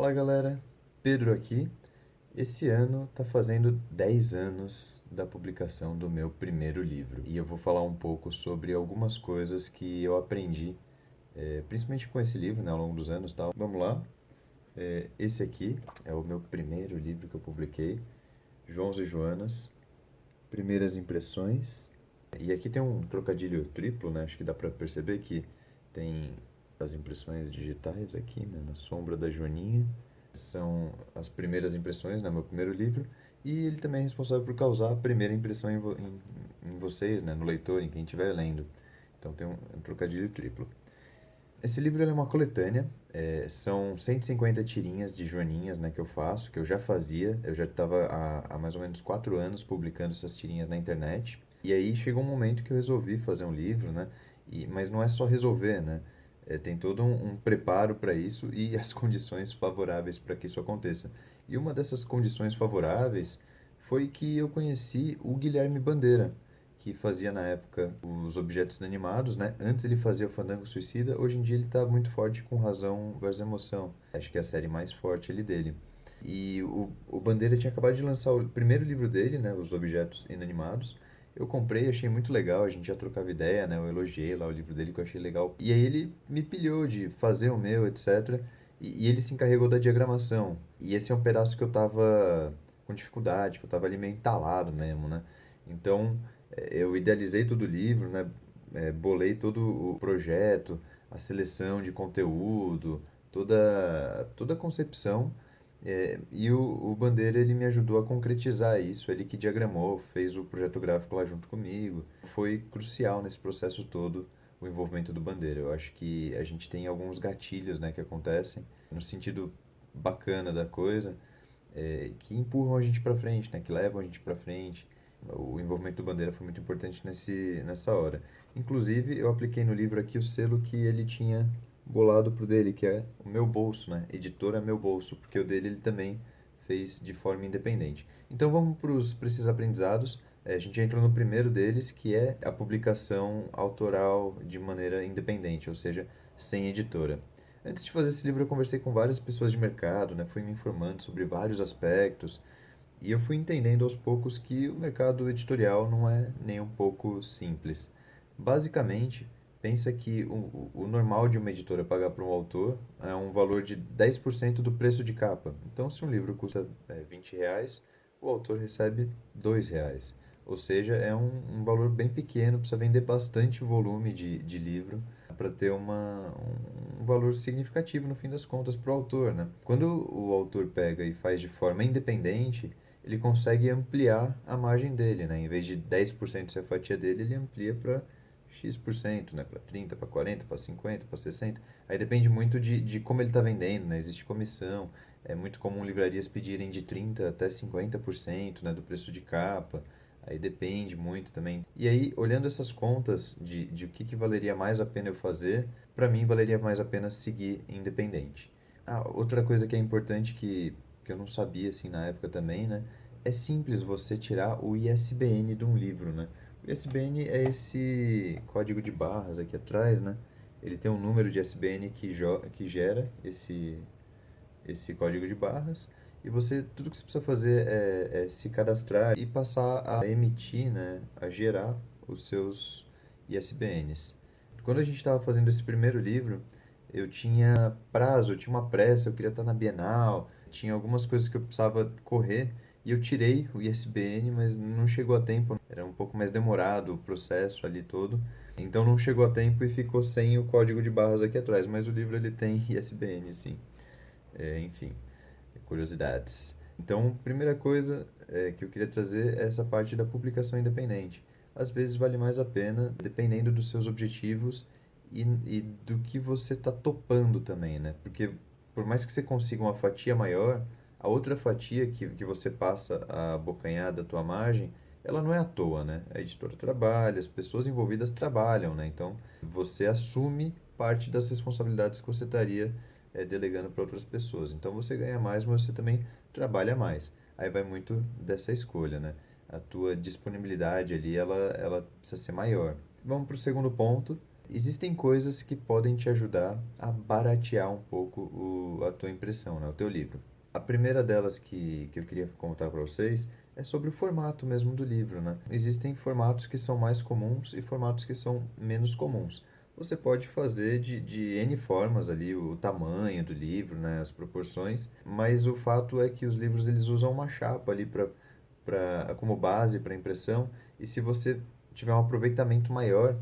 Fala galera, Pedro aqui. Esse ano tá fazendo 10 anos da publicação do meu primeiro livro e eu vou falar um pouco sobre algumas coisas que eu aprendi, principalmente com esse livro, né, ao longo dos anos e tal. Vamos lá. Esse aqui é o meu primeiro livro que eu publiquei, Joãos e Joanas, Primeiras Impressões. E aqui tem um trocadilho triplo, né? Acho que dá pra perceber que tem as impressões digitais aqui, né, na sombra da Joaninha. São as primeiras impressões, né, meu primeiro livro. E ele também é responsável por causar a primeira impressão em vocês, né, no leitor, em quem estiver lendo. Então tem um trocadilho triplo. Esse livro ele é uma coletânea, são 150 tirinhas de joaninhas, né, que eu faço, que eu já fazia, eu já estava há mais ou menos 4 anos publicando essas tirinhas na internet. E aí chegou um momento que eu resolvi fazer um livro, né, mas não é só resolver, né, tem todo um preparo para isso e as condições favoráveis para que isso aconteça. E uma dessas condições favoráveis foi que eu conheci o Guilherme Bandeira, que fazia na época os objetos inanimados, né? Antes ele fazia o Fandango Suicida, hoje em dia ele está muito forte com Razão versus Emoção. Acho que é a série mais forte ali dele. E o Bandeira tinha acabado de lançar o primeiro livro dele, né? Os Objetos Inanimados. Eu comprei, achei muito legal, a gente já trocava ideia, né? Eu elogiei lá o livro dele que eu achei legal. E aí ele me pilhou de fazer o meu, etc. E ele se encarregou da diagramação. E esse é um pedaço que eu tava com dificuldade, que eu tava ali meio entalado mesmo, né? Então, eu idealizei todo o livro, né? Bolei todo o projeto, a seleção de conteúdo, toda a concepção. E o Bandeira ele me ajudou a concretizar isso, ele que diagramou, fez o projeto gráfico lá junto comigo. Foi crucial nesse processo todo o envolvimento do Bandeira. Eu acho que a gente tem alguns gatilhos, né, que acontecem no sentido bacana da coisa, que empurram a gente para frente, né? Que levam a gente para frente. O envolvimento do Bandeira foi muito importante nessa hora. Inclusive, eu apliquei no livro aqui o selo que ele tinha bolado pro dele, que é o Meu Bolso, né? Editora Meu Bolso, porque o dele ele também fez de forma independente. Então vamos para esses aprendizados. A gente entrou no primeiro deles, que é a publicação autoral de maneira independente, ou seja, sem editora. Antes de fazer esse livro, eu conversei com várias pessoas de mercado, né? Fui me informando sobre vários aspectos e eu fui entendendo aos poucos que o mercado editorial não é nem um pouco simples. Basicamente, pensa que o normal de uma editora pagar para um autor é um valor de 10% do preço de capa. Então, se um livro custa R$ 20, o autor recebe R$ 2. Ou seja, é um valor bem pequeno, precisa vender bastante volume de livro para ter um valor significativo no fim das contas para o autor, né? Quando o autor pega e faz de forma independente, ele consegue ampliar a margem dele, né? Em vez de 10% ser a fatia dele, ele amplia para X%, né? Para 30, para 40, para 50, para 60. Aí depende muito de como ele está vendendo, né? Existe comissão. É muito comum livrarias pedirem de 30 até 50%, né, do preço de capa. Aí depende muito também. E aí, olhando essas contas de o que valeria mais a pena eu fazer, para mim valeria mais a pena seguir independente. Ah, outra coisa que é importante que eu não sabia assim na época também, né? É simples você tirar o ISBN de um livro, né? O ISBN é esse código de barras aqui atrás, né? Ele tem um número de ISBN que gera esse código de barras. E tudo que você precisa fazer é se cadastrar e passar a emitir, né, a gerar os seus ISBNs. Quando a gente estava fazendo esse primeiro livro, eu tinha prazo, eu tinha uma pressa, eu queria estar na Bienal, tinha algumas coisas que eu precisava correr e eu tirei o ISBN, mas não chegou a tempo, era um pouco mais demorado o processo ali todo. Então não chegou a tempo e ficou sem o código de barras aqui atrás, mas o livro ele tem ISBN, sim. Enfim, curiosidades. Então, primeira coisa que eu queria trazer é essa parte da publicação independente. Às vezes vale mais a pena, dependendo dos seus objetivos e do que você está topando também, né? Porque por mais que você consiga uma fatia maior, a outra fatia que você passa a abocanhar da tua margem, ela não é à toa, né? A editora trabalha, as pessoas envolvidas trabalham, né? Então, você assume parte das responsabilidades que você estaria delegando para outras pessoas. Então você ganha mais, mas você também trabalha mais. Aí vai muito dessa escolha, né? A tua disponibilidade ali, ela precisa ser maior. Vamos para o segundo ponto, existem coisas que podem te ajudar a baratear um pouco a tua impressão, né, o teu livro. A primeira delas que eu queria contar para vocês é sobre o formato mesmo do livro, né? Existem formatos que são mais comuns e formatos que são menos comuns. Você pode fazer de N formas ali o tamanho do livro, né, as proporções, mas o fato é que os livros eles usam uma chapa ali como base para impressão, e se você tiver um aproveitamento maior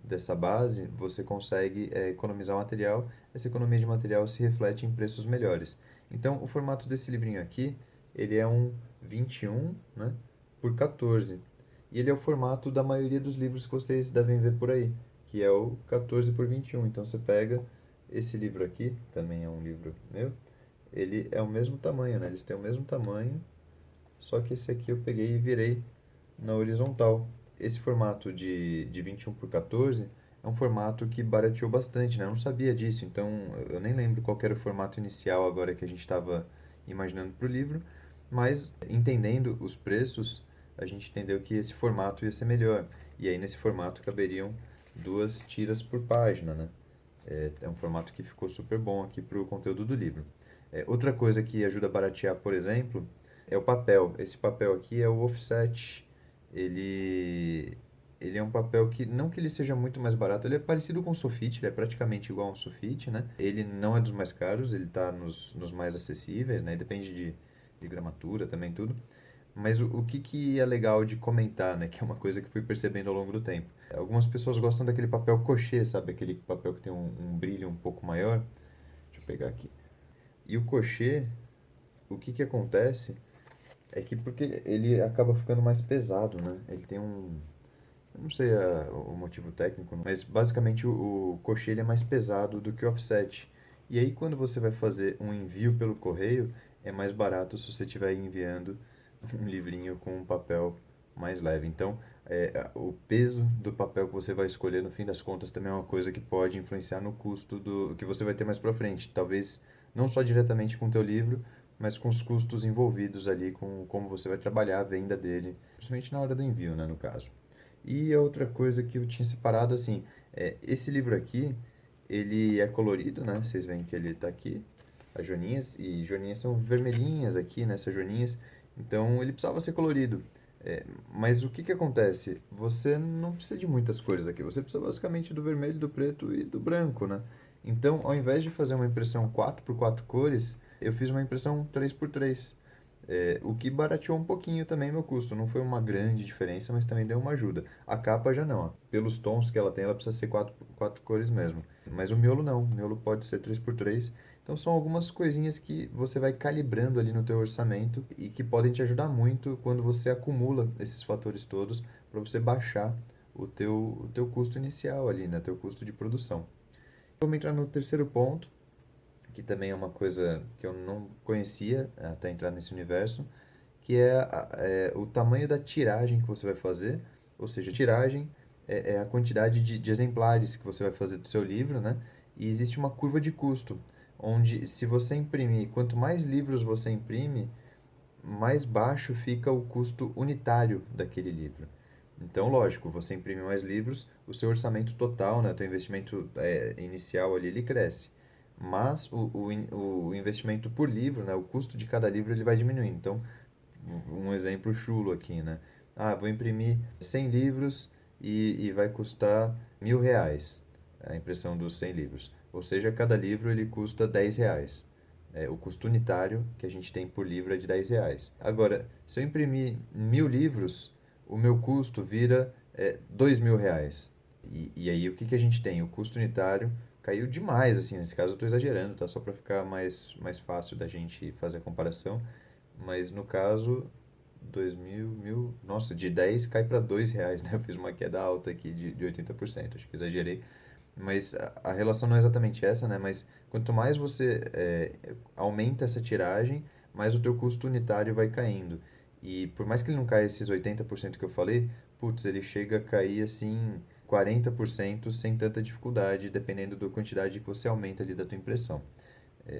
dessa base, você consegue economizar material. Essa economia de material se reflete em preços melhores. Então, o formato desse livrinho aqui, ele é um 21, né, por 14. E ele é o formato da maioria dos livros que vocês devem ver por aí, que é o 14 por 21. Então, você pega esse livro aqui, também é um livro meu, ele é o mesmo tamanho, né? Eles têm o mesmo tamanho, só que esse aqui eu peguei e virei na horizontal. Esse formato de 21 por 14 é um formato que barateou bastante, né? Eu não sabia disso, então eu nem lembro qual era o formato inicial agora que a gente estava imaginando para o livro, mas entendendo os preços, a gente entendeu que esse formato ia ser melhor. E aí nesse formato caberiam 2 tiras por página, né? É um formato que ficou super bom aqui para o conteúdo do livro. Outra coisa que ajuda a baratear, por exemplo, é o papel. Esse papel aqui é o offset. Ele, ele é um papel que, não que ele seja muito mais barato, ele é parecido com o sulfite, ele é praticamente igual a um sulfite, né? Ele não é dos mais caros, ele está nos mais acessíveis, né? Depende de gramatura também, tudo. Mas o que é legal de comentar, né? Que é uma coisa que fui percebendo ao longo do tempo. Algumas pessoas gostam daquele papel cochê, sabe? Aquele papel que tem um brilho um pouco maior. Deixa eu pegar aqui. E o cochê, o que acontece é que porque ele acaba ficando mais pesado, né? Ele tem um... Eu não sei o motivo técnico, mas basicamente o cochê ele é mais pesado do que o offset. E aí quando você vai fazer um envio pelo correio, é mais barato se você estiver enviando um livrinho com um papel mais leve. Então, o peso do papel que você vai escolher, no fim das contas, também é uma coisa que pode influenciar no custo do que você vai ter mais para frente. Talvez não só diretamente com o teu livro, mas com os custos envolvidos ali, com como você vai trabalhar a venda dele, principalmente na hora do envio, né, no caso. E a outra coisa que eu tinha separado, assim, esse livro aqui, ele é colorido, né? Vocês veem que ele está aqui, as joaninhas, e joaninhas são vermelhinhas aqui, nessas joaninhas. Então ele precisava ser colorido. Mas o que acontece? Você não precisa de muitas cores aqui. Você precisa basicamente do vermelho, do preto e do branco, né? Então, ao invés de fazer uma impressão 4 por 4 cores, eu fiz uma impressão 3 por 3. O que barateou um pouquinho também meu custo. Não foi uma grande diferença, mas também deu uma ajuda. A capa já não. Ó. Pelos tons que ela tem, ela precisa ser 4 por 4 cores mesmo. Mas o miolo não. O miolo pode ser 3 por 3. Então são algumas coisinhas que você vai calibrando ali no teu orçamento e que podem te ajudar muito quando você acumula esses fatores todos para você baixar o teu custo inicial ali, né? Teu custo de produção. Vamos entrar no terceiro ponto, que também é uma coisa que eu não conhecia até entrar nesse universo, que é o tamanho da tiragem que você vai fazer, ou seja, tiragem é a quantidade de exemplares que você vai fazer do seu livro, né? E existe uma curva de custo, onde se você imprimir, quanto mais livros você imprime, mais baixo fica o custo unitário daquele livro. Então, lógico, você imprime mais livros, o seu orçamento total, né, teu investimento inicial ali, ele cresce. Mas o investimento por livro, né, o custo de cada livro, ele vai diminuindo. Então, um exemplo chulo aqui, né? Ah, vou imprimir 100 livros e vai custar R$ 1.000 a impressão dos 100 livros. Ou seja, cada livro ele custa R$ 10. O custo unitário que a gente tem por livro é de R$ 10. Agora, se eu imprimir 1.000 livros, o meu custo vira R$ 2.000. E aí o que a gente tem? O custo unitário caiu demais, assim, nesse caso eu estou exagerando, tá? Só para ficar mais fácil da gente fazer a comparação. Mas no caso, 2.000, nossa, de 10 cai para R$ 2, né? Eu fiz uma queda alta aqui de 80%, acho que exagerei. Mas a relação não é exatamente essa, né? Mas quanto mais você aumenta essa tiragem, mais o teu custo unitário vai caindo. E por mais que ele não caia esses 80% que eu falei, putz, ele chega a cair assim 40% sem tanta dificuldade, dependendo da quantidade que você aumenta ali da tua impressão.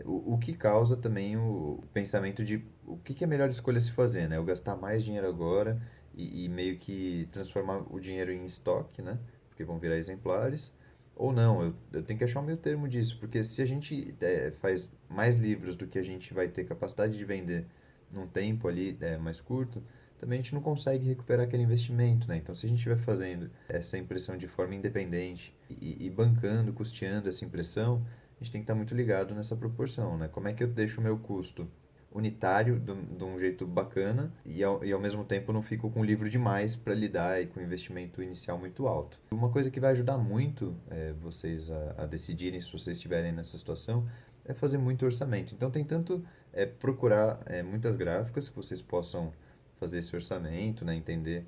O que causa também o pensamento de o que é melhor escolha se fazer, né? Eu gastar mais dinheiro agora e meio que transformar o dinheiro em estoque, né? Porque vão virar exemplares. Ou não, eu tenho que achar o meio termo disso, porque se a gente faz mais livros do que a gente vai ter capacidade de vender num tempo ali mais curto, também a gente não consegue recuperar aquele investimento, né? Então, se a gente estiver fazendo essa impressão de forma independente e bancando, custeando essa impressão, a gente tem que estar muito ligado nessa proporção, né? Como é que eu deixo o meu custo unitário de um jeito bacana e ao mesmo tempo não fico com livro demais para lidar e com investimento inicial muito alto. Uma coisa que vai ajudar muito vocês a decidirem se vocês estiverem nessa situação é fazer muito orçamento. Então tem tanto procurar muitas gráficas que vocês possam fazer esse orçamento, né, entender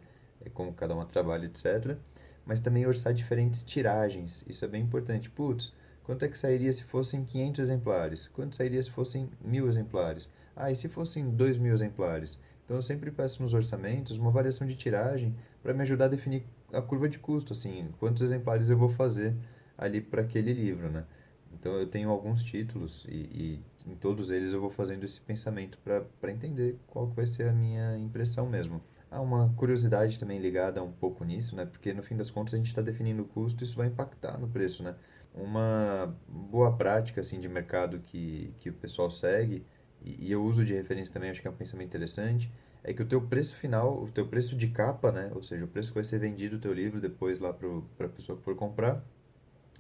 como cada uma trabalha, etc. Mas também orçar diferentes tiragens. Isso é bem importante. Putz, quanto é que sairia se fossem 500 exemplares? Quanto sairia se fossem 1.000 exemplares? Ah, e se fossem 2.000 exemplares? Então eu sempre peço nos orçamentos uma variação de tiragem para me ajudar a definir a curva de custo, assim, quantos exemplares eu vou fazer ali para aquele livro, né? Então eu tenho alguns títulos e em todos eles eu vou fazendo esse pensamento para entender qual que vai ser a minha impressão mesmo. Há uma curiosidade também ligada um pouco nisso, né? Porque no fim das contas a gente está definindo o custo e isso vai impactar no preço, né? Uma boa prática assim de mercado que o pessoal segue e eu uso de referência também, acho que é um pensamento interessante, é que o teu preço final, o teu preço de capa, né? Ou seja, o preço que vai ser vendido o teu livro depois lá para a pessoa que for comprar,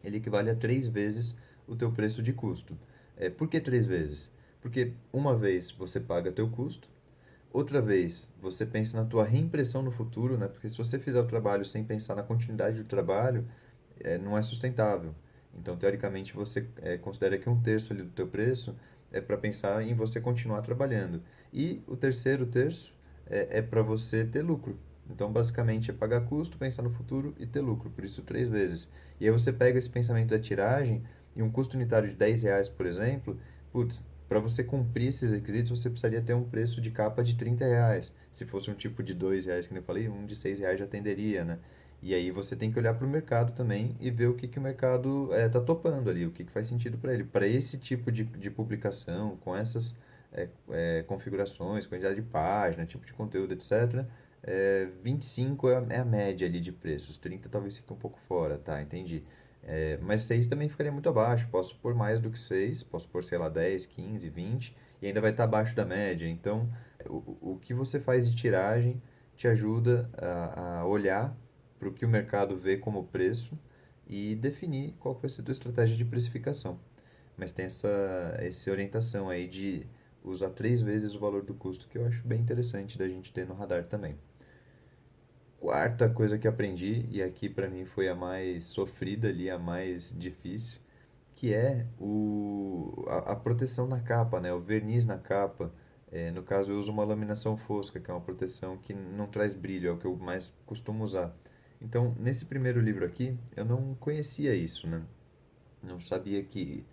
ele equivale a 3 vezes o teu preço de custo. Por que 3 vezes? Porque uma vez você paga teu custo, outra vez você pensa na tua reimpressão no futuro, né? Porque se você fizer o trabalho sem pensar na continuidade do trabalho, não é sustentável. Então, teoricamente, você considera que um terço ali do teu preço é para pensar em você continuar trabalhando. E o terceiro terço para você ter lucro. Então, basicamente, é pagar custo, pensar no futuro e ter lucro. Por isso, 3 vezes. E aí você pega esse pensamento da tiragem e um custo unitário de R$ 10, por exemplo, putz, para você cumprir esses requisitos, você precisaria ter um preço de capa de R$ 30. Se fosse um tipo de R$ 2, que nem eu falei, um de R$ 6 já atenderia, né? E aí você tem que olhar para o mercado também e ver o que o mercado está topando ali, o que faz sentido para ele. Para esse tipo de publicação, com essas configurações, quantidade de página, tipo de conteúdo, etc., 25 é a média ali de preços, 30 talvez fique um pouco fora, tá? Entendi. Mas 6 também ficaria muito abaixo, posso pôr mais do que 6, posso pôr, sei lá, 10, 15, 20, e ainda vai estar abaixo da média. Então, o que você faz de tiragem te ajuda a olhar para o que o mercado vê como preço e definir qual vai ser a tua estratégia de precificação. Mas tem essa orientação aí de usar 3 vezes o valor do custo, que eu acho bem interessante da gente ter no radar também. Quarta coisa que aprendi, e aqui para mim foi a mais sofrida ali, a mais difícil, que é a proteção na capa, né? O verniz na capa. No caso, eu uso uma laminação fosca, que é uma proteção que não traz brilho, é o que eu mais costumo usar. Então, nesse primeiro livro aqui, eu não conhecia isso, né? Não sabia que.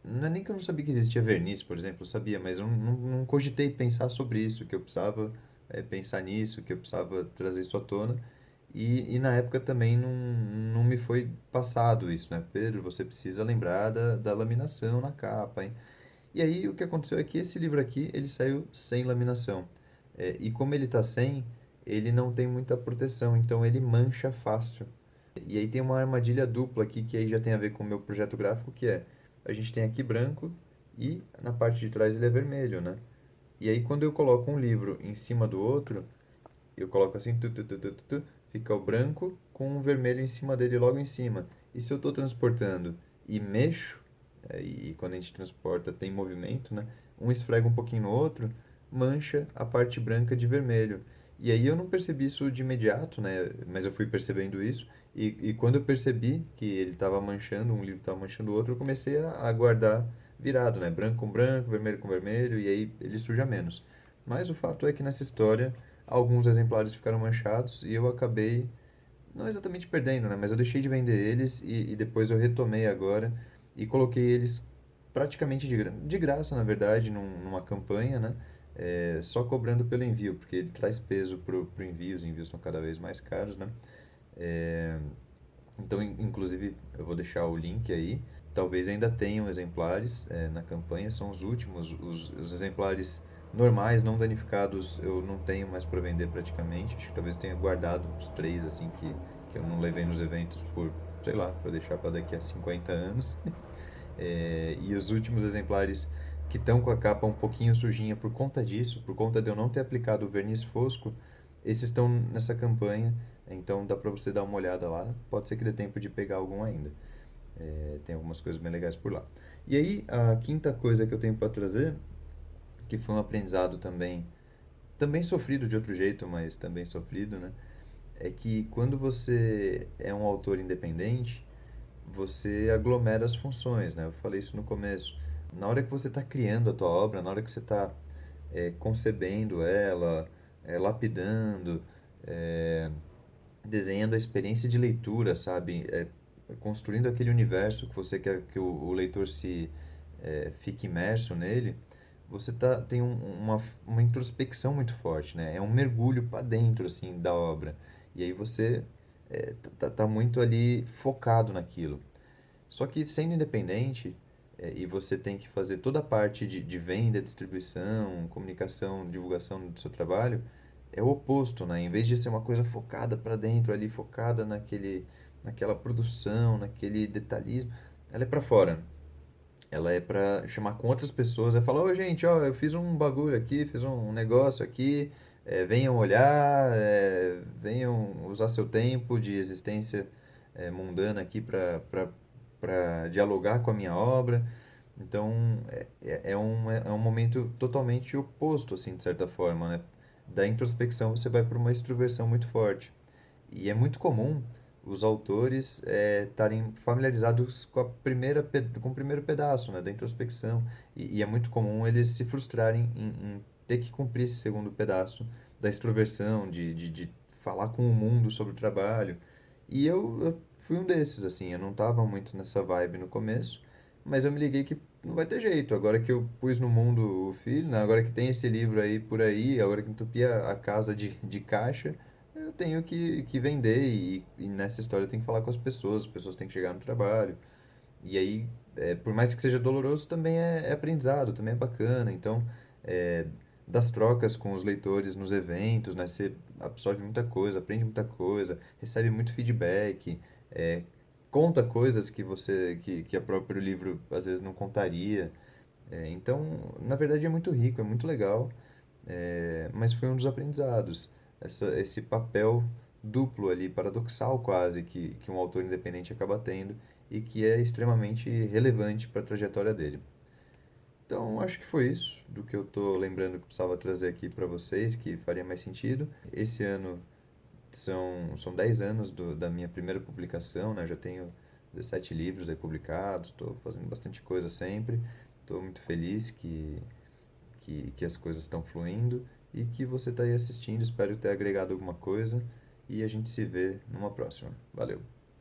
Não é nem que eu não sabia que existia verniz, por exemplo, eu sabia, mas eu não cogitei pensar sobre isso, que eu precisava pensar nisso, que eu precisava trazer isso à tona. E na época também não me foi passado isso, né? Pedro, você precisa lembrar da laminação na capa, hein? E aí o que aconteceu é que esse livro aqui, ele saiu sem laminação. E como ele está sem, ele não tem muita proteção, então ele mancha fácil. E aí tem uma armadilha dupla aqui, que aí já tem a ver com o meu projeto gráfico, que é, a gente tem aqui branco e na parte de trás ele é vermelho, né? E aí quando eu coloco um livro em cima do outro, eu coloco assim, fica o branco com o vermelho em cima dele logo em cima. E se eu estou transportando e mexo, e quando a gente transporta tem movimento, né? Um esfrega um pouquinho no outro, mancha a parte branca de vermelho. E aí eu não percebi isso de imediato, né? Mas eu fui percebendo isso. E quando eu percebi que ele estava manchando, um livro estava manchando o outro, eu comecei a guardar virado, né? Branco com branco, vermelho com vermelho, e aí ele suja menos. Mas o fato é que nessa história alguns exemplares ficaram manchados e eu acabei, não exatamente perdendo, né? Mas eu deixei de vender eles e depois eu retomei agora e coloquei eles praticamente de graça, na verdade, numa campanha, né? Só cobrando pelo envio, porque ele traz peso pro envio, os envios estão cada vez mais caros, né? É, então, inclusive, eu vou deixar o link aí. Talvez ainda tenham exemplares na campanha, são os últimos. Os exemplares normais, não danificados, eu não tenho mais para vender praticamente. Acho que talvez eu tenha guardado uns três assim que eu não levei nos eventos sei lá, para deixar para daqui a 50 anos. E os últimos exemplares que estão com a capa um pouquinho sujinha por conta disso, por conta de eu não ter aplicado o verniz fosco, esses estão nessa campanha, então dá para você dar uma olhada lá. Pode ser que dê tempo de pegar algum ainda. Tem algumas coisas bem legais por lá. E aí, a quinta coisa que eu tenho para trazer, que foi um aprendizado também sofrido de outro jeito, mas também sofrido, né? É que quando você é um autor independente, você aglomera as funções, né? Eu falei isso no começo. Na hora que você está criando a tua obra, na hora que você está concebendo ela, lapidando, é, desenhando a experiência de leitura, sabe? Construindo aquele universo que você quer que o leitor fique imerso nele, você tem uma introspecção muito forte, né? É um mergulho para dentro, assim, da obra. E aí você tá muito ali focado naquilo. Só que sendo independente, e você tem que fazer toda a parte de venda, distribuição, comunicação, divulgação do seu trabalho, é o oposto, né? Em vez de ser uma coisa focada para dentro ali, focada naquela produção, naquele detalhismo, ela é para fora. Ela é para chamar com outras pessoas, é falar, ô gente, ó, eu fiz um bagulho aqui, fiz um negócio aqui, venham olhar, venham usar seu tempo de existência mundana aqui para dialogar com a minha obra. Então, é um momento totalmente oposto, assim, de certa forma, né? Da introspecção você vai para uma extroversão muito forte. E é muito comum os autores estarem familiarizados com o primeiro pedaço, né, da introspecção. E é muito comum eles se frustrarem em ter que cumprir esse segundo pedaço da extroversão, de falar com o mundo sobre o trabalho. E eu fui um desses, assim, eu não estava muito nessa vibe no começo, mas eu me liguei que não vai ter jeito. Agora que eu pus no mundo o filho, né, agora que tem esse livro aí por aí, agora que entupi a casa de caixa, eu tenho que vender e nessa história eu tenho que falar com as pessoas têm que chegar no trabalho. E aí, por mais que seja doloroso, também é aprendizado, também é bacana. Então, é, das trocas com os leitores nos eventos, né, você absorve muita coisa, aprende muita coisa, recebe muito feedback, é, conta coisas que a próprio livro às vezes não contaria. Então, na verdade, é muito rico, é muito legal, mas foi um dos aprendizados. Esse papel duplo ali, paradoxal quase, que um autor independente acaba tendo e que é extremamente relevante para a trajetória dele. Então, acho que foi isso do que eu tô lembrando que precisava trazer aqui para vocês, que faria mais sentido. Esse ano são 10 anos da minha primeira publicação, né? Já tenho 17 livros aí publicados, estou fazendo bastante coisa sempre. Estou muito feliz que as coisas estão fluindo e que você está aí assistindo. Espero ter agregado alguma coisa e a gente se vê numa próxima. Valeu!